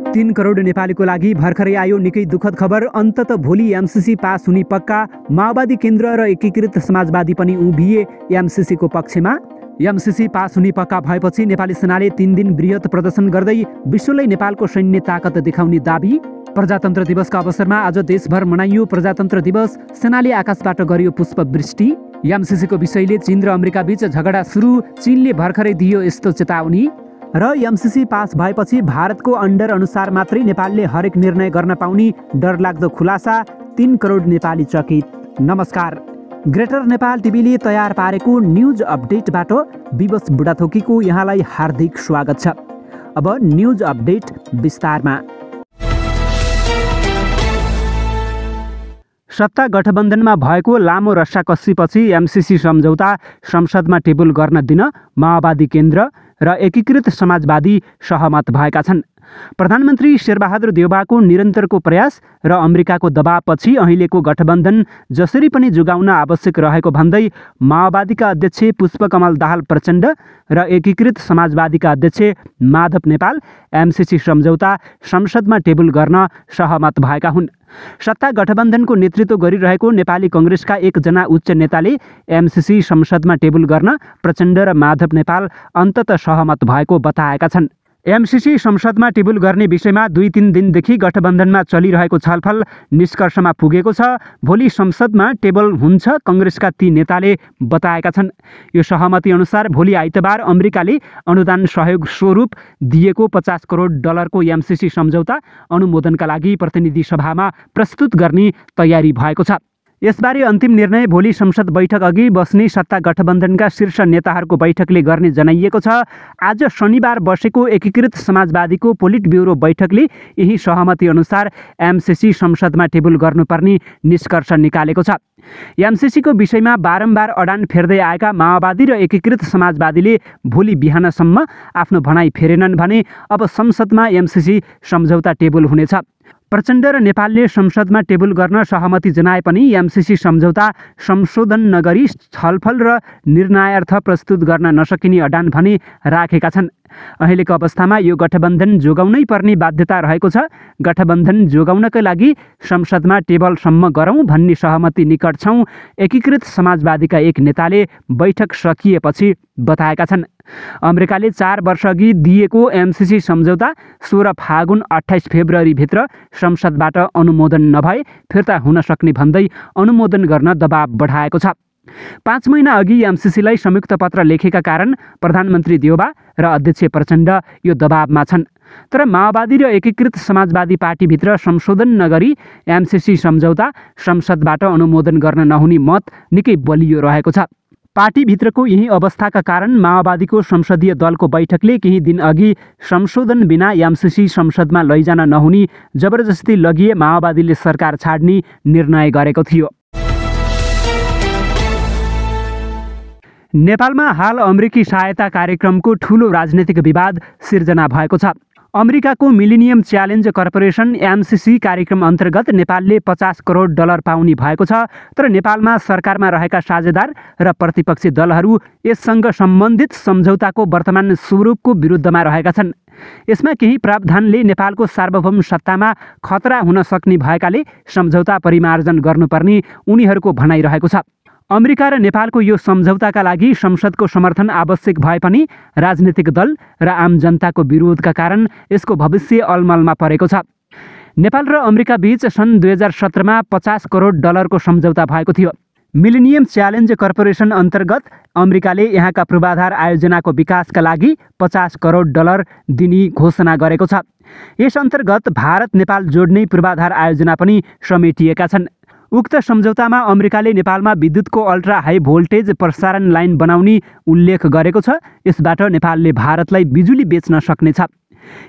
3 करोड नेपालीको लागि भर्खरै आयो निकै दुःखद खबर। अन्तत भोलि एमसीसी पास हुने पक्का। माओवादी केन्द्र र एकीकृत समाजवादी पनि उभिए एमसीसीको पक्षमा। एमसीसी पास हुने पक्का भएपछि नेपाली सेनाले 3 दिन बृहत प्रदर्शन गर्दै विश्वलाई नेपालको सैन्य ताकत देखाउने दाबी। प्रजातन्त्र दिवसका अवसरमा आज देशभर मनाइयो प्रजातन्त्र दिवस। सेनाले आकाशबाट गरियो पुष्पवृष्टि। एमसीसीको विषयले चीन र अमेरिका बीच झगडा सुरु। चीनले भर्खरै दियो यस्तो चेतावनी। र एमसीसी पास भएपछि भारतको अन्डर अनुसार मात्रै नेपालले हरेक निर्णय गर्न पाउने डरलाग्दो खुलासा। 3 करोड नेपाली चकित। नमस्कार, ग्रेटर नेपाल टिभीले तयार पारेको न्युज अपडेटबाट विवश बुढाथोकीको यहाँलाई हार्दिक स्वागत छ। अब न्युज अपडेट विस्तारमा। सत्ता गठबन्धनमा भएको लामो रस्साकस्सीपछि एमसीसी सम्झौता संसदमा टेबल गर्न दिन माओवादी केन्द्र र एकीकृत समाजवादी सहमत भएका छन्। प्रधानमन्त्री शेरबहादुर देउवाको निरन्तरको प्रयास र अमेरिकाको दबावपछि अहिलेको गठबन्धन जसरी पनि जोगाउन आवश्यक रहेको भन्दै माओवादीका अध्यक्ष पुष्पकमल दाहाल प्रचण्ड र एकीकृत समाजवादीका अध्यक्ष माधव नेपाल एमसीसी सम्झौता संसदमा टेबल गर्न सहमत भएका हुन्। सत्ता गठबन्धनको नेतृत्व गरिरहेको नेपाली कङ्ग्रेसका एकजना उच्च नेताले एमसीसी संसदमा टेबल गर्न प्रचण्ड र माधव नेपाल अन्तत सहमत भएको बताएका छन्। एमसीसी संसदमा टेबल गर्ने विषयमा 2-3 दिनदेखि गठबन्धनमा चलिरहेको छलफल निष्कर्षमा पुगेको छ। भोलि संसदमा टेबल हुन्छ, कङ्ग्रेसका ती नेताले बताएका छन्। यो सहमति अनुसार भोलि आइतबार अमेरिकाले अनुदान सहयोग स्वरूप दिएको $50 करोड एमसीसी सम्झौता अनुमोदनका लागि प्रतिनिधि सभामा प्रस्तुत गर्ने तयारी भएको छ। यसबारे अन्तिम निर्णय भोलि संसद बैठक अघि बस्ने सत्ता गठबन्धनका शीर्ष नेताहरूको बैठकले गर्ने जनाइएको छ। आज शनिबार बसेको एकीकृत समाजवादीको पोलिट ब्युरो बैठकले यही सहमति अनुसार एमसीसी संसदमा टेबल गर्नुपर्ने निष्कर्ष निकालेको छ। एमसीसीको विषयमा बारम्बार अडान फेर्दै आएका माओवादी र एकीकृत समाजवादीले भोलि बिहानसम्म आफ्नो भनाइ फेरेनन् भने अब संसदमा एमसीसी सम्झौता टेबल हुनेछ। प्रचण्ड र नेपालले संसदमा टेबल गर्न सहमति जनाए पनि एमसीसी सम्झौता संशोधन नगरी छलफल र निर्णयार्थ प्रस्तुत गर्न नसकिने अडान भने राखेका छन्। अहिलेको अवस्थामा यो गठबन्धन जोगाउनै पर्ने बाध्यता रहेको छ। गठबन्धन जोगाउनका लागि संसदमा टेबलसम्म गरौँ भन्ने सहमति निकट छौँ, एकीकृत समाजवादीका एक नेताले बैठक सकिएपछि बताएका छन्। अमेरिकाले 4 वर्षअघि दिएको एमसीसी सम्झौता 16 फागुन 28 फेब्रुअरी भित्र संसदबाट अनुमोदन नभए फिर्ता हुन सक्ने भन्दै अनुमोदन गर्न दबाब बढाएको छ। 5 महिना अघि एमसीसीलाई संयुक्त पत्र लेखेका कारण प्रधानमन्त्री देउवा र अध्यक्ष प्रचण्ड यो दबाबमा छन्। तर माओवादी र एकीकृत समाजवादी पार्टीभित्र संशोधन नगरी एमसीसी सम्झौता संसदबाट अनुमोदन गर्न नहुने मत निकै बलियो रहेको छ। पार्टीभित्रको यही अवस्थाका कारण माओवादीको संसदीय दलको बैठकले केही दिन अघि संशोधन बिना एमसीसी संसदमा लैजान नहुने जबरजस्ती लगिए माओवादीले सरकार छाड्ने निर्णय गरेको थियो। नेपालमा हाल अमेरिकी सहायता कार्यक्रमको ठूलो राजनैतिक विवाद सिर्जना भएको छ। अमेरिकाको मिलेनियम च्यालेन्ज कर्पोरेसन एमसीसी कार्यक्रम अन्तर्गत नेपालले $50 करोड पाउने भएको छ। तर नेपालमा सरकारमा रहेका साझेदार र प्रतिपक्षी दलहरू यससँग सम्बन्धित सम्झौताको वर्तमान स्वरूपको विरुद्धमा रहेका छन्। यसमा केही प्रावधानले नेपालको सार्वभौम सत्तामा खतरा हुन सक्ने भएकाले सम्झौता परिमार्जन गर्नुपर्ने उनीहरूको भनाइरहेको छ। अमेरिका र नेपालको यो सम्झौताका लागि संसदको समर्थन आवश्यक भए पनि राजनीतिक दल र आम जनताको विरोधका कारण यसको भविष्य अलमलमा परेको छ। नेपाल र अमेरिका बीच सन् 2017 मा $50 करोड सम्झौता भएको थियो। मिलेनियम च्यालेन्ज कर्पोरेसन अन्तर्गत अमेरिकाले यहाँका पूर्वाधार आयोजनाको विकासका लागि $50 करोड दिने घोषणा गरेको छ। यस अन्तर्गत भारत नेपाल जोड्ने पूर्वाधार आयोजना पनि समेटिएका छन्। उक्त सम्झौतामा अमेरिकाले नेपालमा विद्युतको अल्ट्रा हाई भोल्टेज प्रसारण लाइन बनाउने उल्लेख गरेको छ। यसबाट नेपालले भारतलाई बिजुली बेच्न सक्नेछ।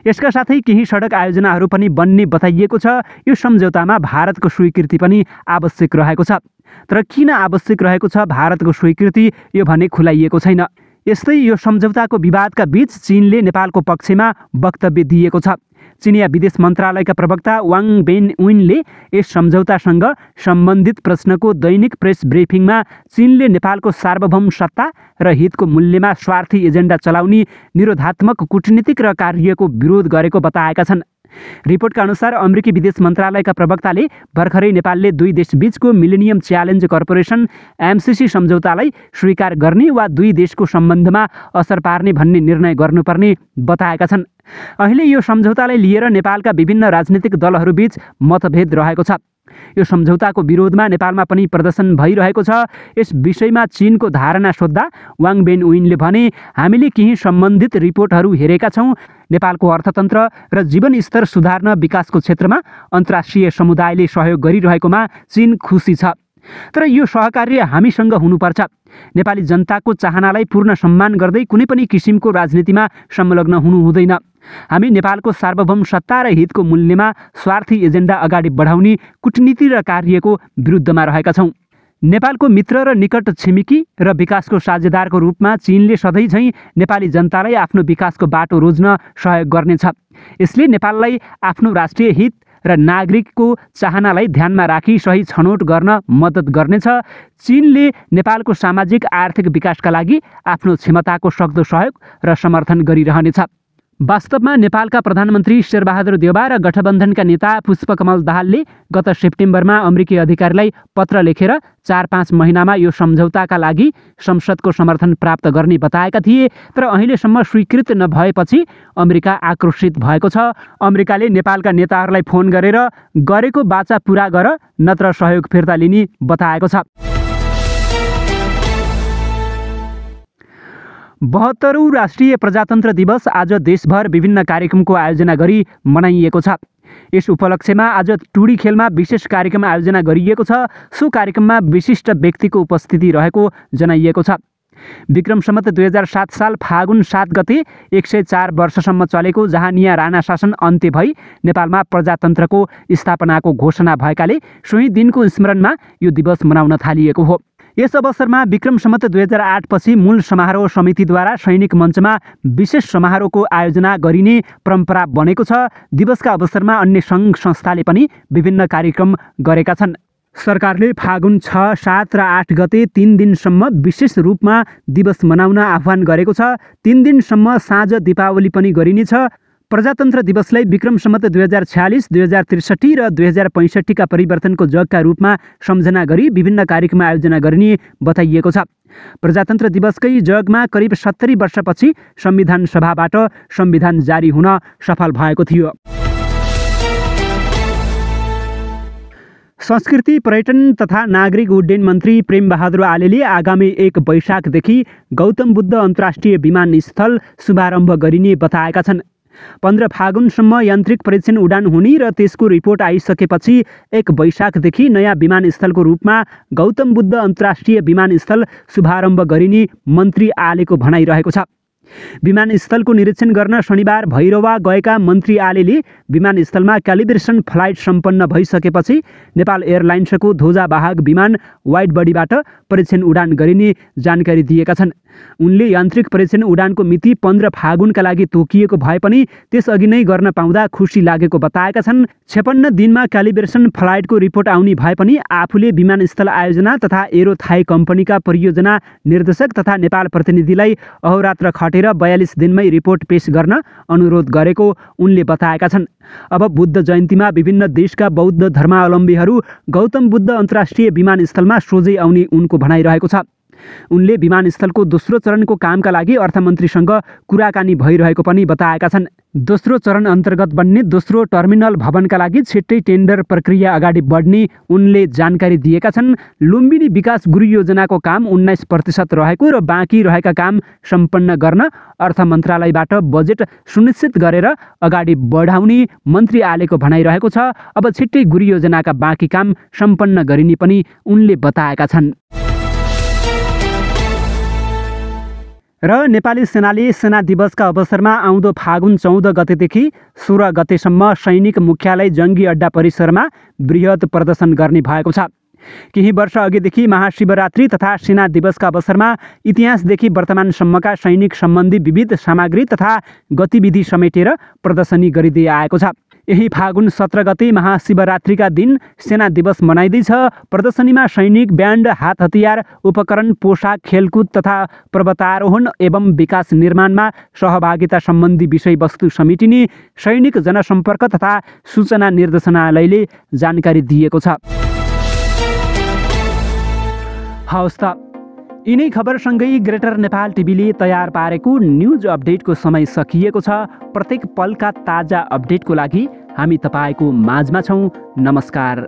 यसका साथै केही सडक आयोजनाहरू पनि बन्ने बताइएको छ। यो सम्झौतामा भारतको स्वीकृति पनि आवश्यक रहेको छ। तर किन आवश्यक रहेको छ भारतको स्वीकृति, यो भने खुलाइएको छैन। यस्तै यो सम्झौताको विवादका बीच चीनले नेपालको पक्षमा वक्तव्य दिएको छ। चिनिया विदेश मन्त्रालयका प्रवक्ता वाङ बेनविनले यस सम्झौतासँग सम्बन्धित प्रश्नको दैनिक प्रेस ब्रिफिङमा चीनले नेपालको सार्वभौम सत्ता र हितको मूल्यमा स्वार्थी एजेन्डा चलाउने निरोधात्मक कूटनीतिक र कार्यको विरोध गरेको बताएका छन्। रिपोर्टका अनुसार अमेरिकी विदेश मन्त्रालयका प्रवक्ताले भर्खरै नेपालले दुई देशबीचको मिलेनियम च्यालेन्ज कर्पोरेसन MCC सम्झौतालाई स्वीकार गर्ने वा दुई देशको सम्बन्धमा असर पार्ने भन्ने निर्णय गर्नुपर्ने बताएका छन्। अहिले यो सम्झौतालाई लिएर नेपालका विभिन्न राजनीतिक दलहरूबीच मतभेद रहेको छ। यो सम्झौताको विरोधमा नेपालमा पनि प्रदर्शन भइरहेको छ। यस विषयमा चीनको धारणा सोध्दा वाङ बेनविनले भने, हामीले केही सम्बन्धित रिपोर्टहरू हेरेका छौँ। नेपालको अर्थतन्त्र र जीवनस्तर सुधार्न विकासको क्षेत्रमा अन्तर्राष्ट्रिय समुदायले सहयोग गरिरहेकोमा चीन खुसी छ, तर यो सहकार्य हामीसँग हुनुपर्छ। नेपाली जनताको चाहनालाई पूर्ण सम्मान गर्दै कुनै पनि किसिमको राजनीतिमा संलग्न हुनु हुँदैन। हामी नेपालको सार्वभौम सत्ता र हितको मूल्यमा स्वार्थी एजेन्डा अगाडि बढाउने कूटनीति र कार्यको विरुद्धमा रहेका छौँ। नेपालको मित्र र निकट छिमेकी र विकासको साझेदारको रूपमा चीनले सधैँ झैँ नेपाली जनतालाई आफ्नो विकासको बाटो रोज्न सहयोग गर्नेछ। यसले नेपाललाई आफ्नो राष्ट्रिय हित र नागरिकको चाहनालाई ध्यानमा राखी सही छनौट गर्न मद्दत गर्नेछ। चीनले नेपालको सामाजिक आर्थिक विकासका लागि आफ्नो क्षमताको सक्दो सहयोग र समर्थन गरिरहनेछ। वास्तवमा नेपालका प्रधानमन्त्री शेरबहादुर देउवा र गठबन्धनका नेता पुष्पकमल दाहालले गत सेप्टेम्बरमा अमेरिकी अधिकारीलाई पत्र लेखेर 4-5 महिनामा यो सम्झौताका लागि संसदको समर्थन प्राप्त गर्ने बताएका थिए, तर अहिलेसम्म स्वीकृत नभएपछि अमेरिका आक्रोशित भएको छ। अमेरिकाले नेपालका नेताहरूलाई फोन गरेर गरेको वाचा पूरा गर नत्र सहयोग फिर्ता लिने बताएको छ। 72औं राष्ट्रिय प्रजातन्त्र दिवस आज देशभर विभिन्न कार्यक्रमको आयोजना गरी मनाइएको छ। यस उपलक्ष्यमा आज टुडी खेलमा विशेष कार्यक्रम आयोजना गरिएको छ। सो कार्यक्रममा विशिष्ट व्यक्तिको उपस्थिति रहेको जनाइएको छ। विक्रम सम्वत 2007 साल फागुन 7 गते 104 वर्षसम्म चलेको जहानिया राणा शासन अन्त्य भई नेपालमा प्रजातन्त्रको स्थापनाको घोषणा भएकाले सोही दिनको स्मरणमा यो दिवस मनाउन थालिएको हो। यस अवसरमा विक्रम सम्वत 2008 पछि मूल समारोह समितिद्वारा सैनिक मञ्चमा विशेष समारोहको आयोजना गरिने परम्परा बनेको छ। दिवसका अवसरमा अन्य सङ्घ संस्थाले पनि विभिन्न कार्यक्रम गरेका छन्। सरकारले फागुन 6, 7 र 8 गते 3 दिनसम्म विशेष रूपमा दिवस मनाउन आह्वान गरेको छ। 3 दिनसम्म साँझ दीपावली पनि गरिनेछ। प्रजातन्त्र दिवसलाई विक्रम सम्वत 2046, 2063 र 2065 का परिवर्तनको जगका रूपमा सम्झना गरी विभिन्न कार्यक्रम आयोजना गरिने बताइएको छ। प्रजातन्त्र दिवसकै जगमा करिब 70 वर्षपछि संविधान सभाबाट संविधान जारी हुन सफल भएको थियो। संस्कृति, पर्यटन तथा नागरिक उड्डयन मन्त्री प्रेमबहादुर आलेले आगामी 1 वैशाखदेखि गौतम बुद्ध अन्तर्राष्ट्रिय विमानस्थल शुभारम्भ गरिने बताएका छन्। 15 फागुनसम्म यान्त्रिक परीक्षण उडान हुने र त्यसको रिपोर्ट आइसकेपछि 1 वैशाखदेखि नयाँ विमानस्थलको रूपमा गौतम बुद्ध अन्तर्राष्ट्रिय विमानस्थल शुभारम्भ गरिने मन्त्री आलेको भनाइरहेको छ। विमानस्थलको निरीक्षण गर्न शनिबार भैरवा गएका मन्त्री आलेले विमानस्थलमा क्यालिब्रेसन फ्लाइट सम्पन्न भइसकेपछि नेपाल एयरलाइन्सको ध्वजावाहक विमान वाइड बडीबाट परीक्षण उडान गरिने जानकारी दिएका छन्। उनले यान्त्रिक परीक्षण उडानको मिति 15 फागुनका लागि तोकिएको भए पनि त्यसअघि नै गर्न पाउँदा खुसी लागेको बताएका छन्। 56 दिनमा क्यालिब्रेसन फ्लाइटको रिपोर्ट आउने भए पनि आफूले विमानस्थल आयोजना तथा एरो थाई कम्पनीका परियोजना निर्देशक तथा नेपाल प्रतिनिधिलाई अहोरात्र खटेर 42 दिनमै रिपोर्ट पेश गर्न अनुरोध गरेको उनले बताएका छन्। अब बुद्ध जयन्तीमा विभिन्न देशका बौद्ध धर्मावलम्बीहरू गौतम बुद्ध अन्तर्राष्ट्रिय विमानस्थलमा सोझै आउने उनको भनाइरहेको छ। उनले विमानस्थलको दोस्रो चरणको कामका लागि अर्थमन्त्रीसँग कुराकानी भइरहेको पनि बताएका छन्। दोस्रो चरण अन्तर्गत बन्ने दोस्रो टर्मिनल भवनका लागि छिट्टै टेन्डर प्रक्रिया अगाडि बढ्ने उनले जानकारी दिएका छन्। लुम्बिनी विकास गुरु योजनाको काम 19% रहेको र बाँकी रहेका काम सम्पन्न गर्न अर्थ मन्त्रालयबाट बजेट सुनिश्चित गरेर अगाडि बढाउने मन्त्री आलेको भनाइरहेको छ। अब छिट्टै गुरु योजनाका बाँकी काम सम्पन्न गरिने पनि उनले बताएका छन्। र नेपाली सेनाले सेना दिवसका अवसरमा आउँदो फागुन 14 गतेदेखि 16 गतेसम्म सैनिक मुख्यालय जङ्गी अड्डा परिसरमा बृहत प्रदर्शन गर्ने भएको छ। केही वर्ष अघिदेखि महाशिवरात्रि तथा सेना दिवसका अवसरमा इतिहासदेखि वर्तमानसम्मका सैनिक सम्बन्धी विविध सामग्री तथा गतिविधि समेटेर प्रदर्शनी गरिँदै आएको छ। यही फागुन 17 गते महाशिवरात्रिका दिन सेना दिवस मनाइँदैछ। प्रदर्शनीमा सैनिक ब्यान्ड, हात हतियार, उपकरण, पोशाक, खेलकुद तथा पर्वतारोहण एवं विकास निर्माणमा सहभागिता सम्बन्धी विषयवस्तु समेटिने सैनिक जनसम्पर्क तथा सूचना निर्देशनालयले जानकारी दिएको छ। हवस् त, यिनै खबरसँगै ग्रेटर नेपाल टिभीले तयार पारेको न्युज अपडेटको समय सकिएको छ। प्रत्येक पलका ताजा अपडेटको लागि हामी तपाईँको माझमा छौँ। नमस्कार।